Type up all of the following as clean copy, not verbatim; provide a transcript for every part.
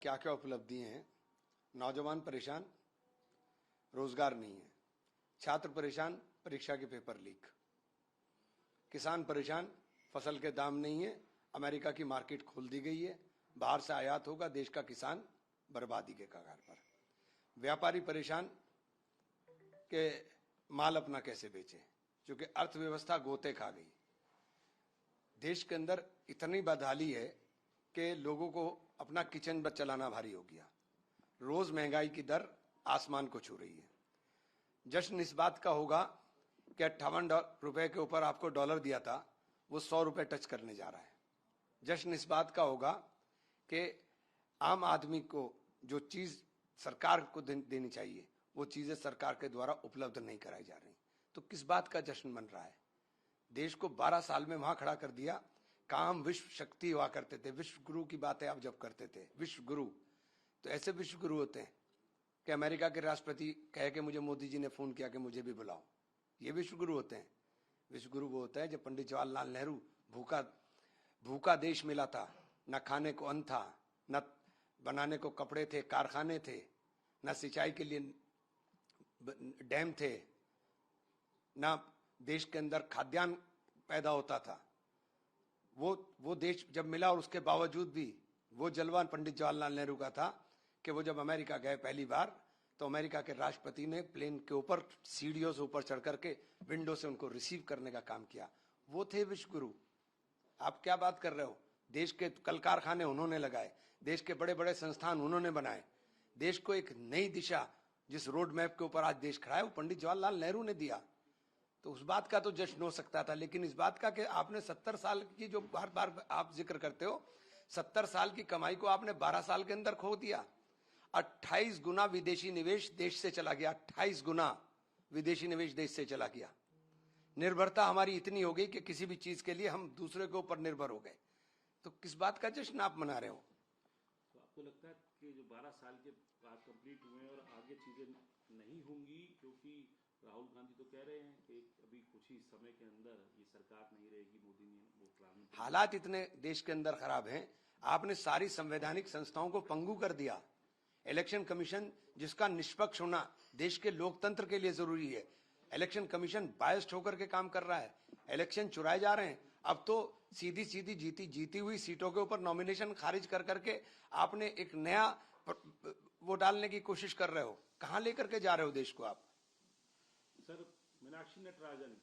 क्या क्या उपलब्धि हैं। नौजवान परेशान, रोजगार नहीं है। छात्र परेशान, परीक्षा के पेपर लीक। किसान परेशान, फसल के दाम नहीं है। अमेरिका की मार्केट खोल दी गई है, बाहर से आयात होगा, देश का किसान बर्बादी के कगार पर। व्यापारी परेशान कि माल अपना कैसे बेचे, क्योंकि अर्थव्यवस्था गोते खा गई। देश के अंदर इतनी बदहाली है कि लोगों को अपना किचन बच चलाना भारी हो गया। रोज महंगाई की दर आसमान को छू रही है। जश्न इस बात का होगा कि 58 रुपए के ऊपर आपको डॉलर दिया था, वो 100 रुपए टच करने जा रहा है। जश्न इस बात का होगा कि आम आदमी को जो चीज सरकार को देनी चाहिए वो चीजें सरकार के द्वारा उपलब्ध नहीं कराई जा रही। तो किस बात का जश्न मन रहा है? देश को 12 साल में वहां खड़ा कर दिया। काम विश्व शक्ति हुआ करते थे, विश्व गुरु की बातें आप जब करते थे, विश्व गुरु, तो ऐसे विश्व गुरु होते हैं कि अमेरिका के राष्ट्रपति कहे कि मुझे मोदी जी ने फोन किया कि मुझे भी बुलाओ। ये विश्व गुरु होते हैं। विश्व गुरु वो होता है जब पंडित जवाहरलाल नेहरू भूखा देश मिला था, न खाने को अन्न था, न बनाने को कपड़े थे, कारखाने थे, न सिंचाई के लिए डैम थे, न देश के अंदर खाद्यान्न पैदा होता था। वो देश जब मिला और उसके बावजूद भी वो जलवा पंडित जवाहरलाल नेहरू का था कि वो जब अमेरिका गए पहली बार तो अमेरिका के राष्ट्रपति ने प्लेन के ऊपर सीढ़ियों से ऊपर चढ़ करके विंडो से उनको रिसीव करने का काम किया। वो थे विश्व गुरु। आप क्या बात कर रहे हो? देश के कल कारखाने उन्होंने लगाए, देश के बड़े बड़े संस्थान उन्होंने बनाए, देश को एक नई दिशा, जिस रोड मैप के ऊपर आज देश खड़ा है वो पंडित जवाहरलाल नेहरू ने दिया। तो उस बात का तो जश्न हो सकता था, लेकिन इस बात का कि आपने 70 साल की जो बार बार आप जिक्र करते हो, 70 साल की कमाई को आपने 12 साल के अंदर खो दिया। 28 गुना विदेशी निवेश देश से चला गया। 28 गुना विदेशी निवेश देश से चला गया। निर्भरता हमारी इतनी हो गई कि किसी भी चीज के लिए हम दूसरे के ऊपर निर्भर हो गए। तो किस बात का जश्न आप मना रहे हो? तो आपको लगता है कि जो 12 साल के बाद कंप्लीट हुए और आगे चीजें नहीं होंगी, क्योंकि राहुल गांधी तो कह रहे हैं कि अभी कुछ ही समय के अंदर ये सरकार नहीं रहेगी, मोदी ने वो प्लान। हालात इतने देश के अंदर खराब हैं, आपने सारी संवैधानिक संस्थाओं को पंगु कर दिया। इलेक्शन कमीशन जिसका निष्पक्ष होना देश के लोकतंत्र के लिए जरूरी है, इलेक्शन कमीशन बायस्ड होकर के काम कर रहा है। इलेक्शन चुराए जा रहे हैं। अब तो सीधी सीधी जीती हुई सीटों के ऊपर नॉमिनेशन खारिज कर करके आपने एक नया वो डालने की कोशिश कर रहे हो। कहां लेकर के जा रहे हो देश को आप? सर, मीनाक्षी नटराजन,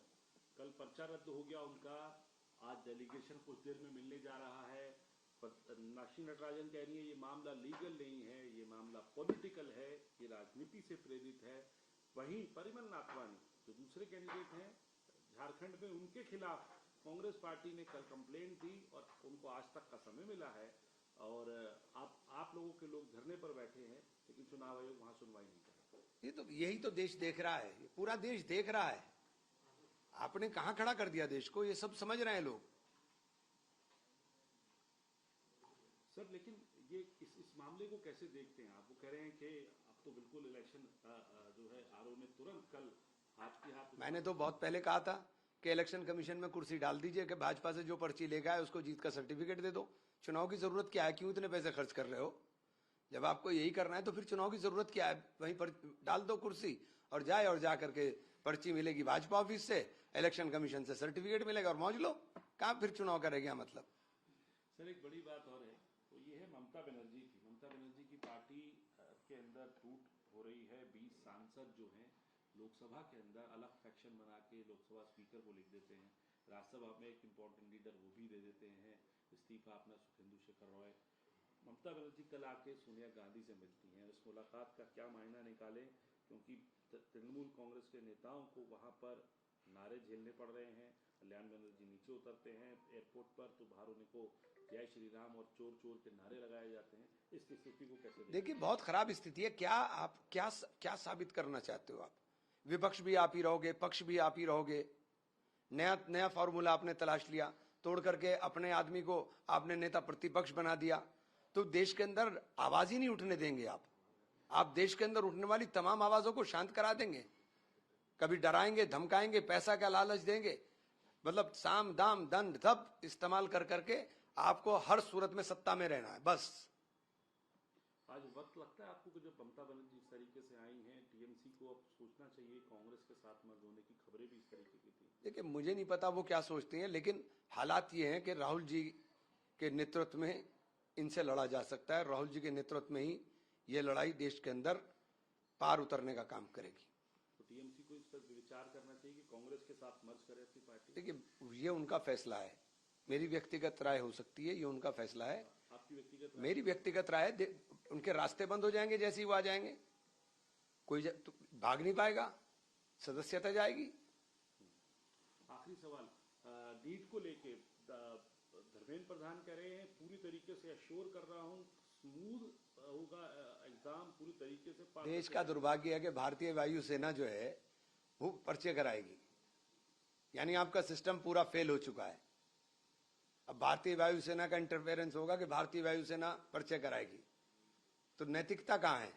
कल पर्चा रद्द हो गया उनका, आज डेलीगेशन कुछ देर में मिलने जा रहा है। मीनाक्षी नटराजन कह रही है ये मामला लीगल नहीं है, ये मामला पॉलिटिकल है, ये राजनीति से प्रेरित है। वहीं परिमल नाथवानी जो दूसरे कैंडिडेट हैं झारखंड में, उनके खिलाफ कांग्रेस पार्टी ने कल कंप्लेंट दी और उनको आज तक का समय मिला है। और आप लोगों के लोग धरने पर बैठे हैं, लेकिन चुनाव आयोग वहां सुनवाई नहीं कर रहा। यही तो देश देख रहा है, पूरा देश देख रहा है। आपने कहां खड़ा कर दिया देश को? ये सब समझ रहे हैं लोग। सर, लेकिन ये इस मामले को कैसे देखते हैं आप? वो कह रहे हैं कि अब तो बिल्कुल इलेक्शन जो है आरओ ने तुरंत कल हाथ की हाथ। मैंने तो बहुत पहले कहा था कि इलेक्शन कमीशन में कुर्सी डाल दीजिए कि भाजपा से जो पर्ची लेकर आए उसको जीत का सर्टिफिकेट दे दो। चुनाव की जरूरत क्या है? क्यों इतने पैसे खर्च कर रहे हो? जब आपको यही करना है तो फिर चुनाव की जरूरत क्या है? वहीं पर डाल दो कुर्सी और जाए, और जा करके पर्ची मिलेगी भाजपा ऑफिस से, इलेक्शन कमीशन से सर्टिफिकेट मिलेगा और मौज लो। कहां फिर चुनाव करेगा? मतलब सर, एक बड़ी बात और है, तो ये है ममता बनर्जी की। ममता बनर्जी की पार्टी के अंदर टूट हो रही है। 20 सांसद जो हैं लोकसभा के अंदर अलग फैक्शन बना के लोकसभा स्पीकर को लिख देते हैं, राज्यसभा में एक इम्पोर्टेंट लीडर वो भी दे देते हैं इस्तीफा अपना, सुखेंदु शेखर रॉय। ममता बनर्जी कल आके सोनिया गांधी से मिलती हैं। इस मुलाकात का क्या मायना निकालें, क्योंकि तृणमूल कांग्रेस के नेताओं को वहां पर नारे झेलने पड़ रहे हैं। कल्याण बनर्जी नीचे उतरते हैं एयरपोर्ट पर तो बाहर उनको जय श्री राम और चोर चोर के नारे लगाए जाते हैं। इस स्थिति को कैसे देखिए? बहुत खराब स्थिति है। क्या आप क्या साबित करना चाहते हो? आप विपक्ष भी आप ही रहोगे, पक्ष भी आप ही रहोगे। नया फॉर्मूला आपने तलाश लिया, तोड़ करके अपने आदमी को आपने नेता प्रतिपक्ष बना दिया। तो देश के अंदर आवाज ही नहीं उठने देंगे आप देश के अंदर उठने वाली तमाम आवाजों को शांत करा देंगे। कभी डराएंगे, धमकाएंगे, पैसा का लालच देंगे, मतलब साम दाम दंड सब इस्तेमाल कर करके आपको हर सूरत में सत्ता में रहना है बस। आज वक्त लगता है आपको कि जब ममता बनर्जी इस तरीके से आई हैं, टीएमसी को अब सोचना चाहिए कांग्रेस के साथ मर्ज होने की खबरें भी इस तरीके की थी। देखिए, मुझे नहीं पता वो क्या सोचती हैं, लेकिन हालात ये हैं कि राहुल जी के नेतृत्व में इनसे लड़ा जा सकता है। राहुल जी के नेतृत्व में ही ये लड़ाई देश के अंदर पार उतरने का काम करेगी। तो टीएमसी को इस पर विचार करना चाहिए कि कांग्रेस के साथ मर्ज करे अपनी पार्टी। देखिए, ये उनका फैसला है, मेरी व्यक्तिगत राय हो सकती है, ये उनका फैसला है। आपकी व्यक्तिगत राय? मेरी व्यक्तिगत राय है, उनके रास्ते बंद हो जाएंगे जैसे ही वो आ जाएंगे, कोई तो भाग नहीं पाएगा, सदस्यता जाएगी। आखिरी सवाल, नीट को लेके धर्मेंद्र प्रधान कह रहे हैं पूरी तरीके से अश्योर कर रहा हूं, स्मूथ होगा एग्जाम, पूरी तरीके से पास। देश का दुर्भाग्य है कि भारतीय वायुसेना जो है वो पर्चे कराएगी, यानी आपका सिस्टम पूरा फेल हो चुका है। अब भारतीय वायुसेना का इंटरफेरेंस होगा कि भारतीय वायुसेना पर्चे कराएगी, तो नैतिकता कहां है?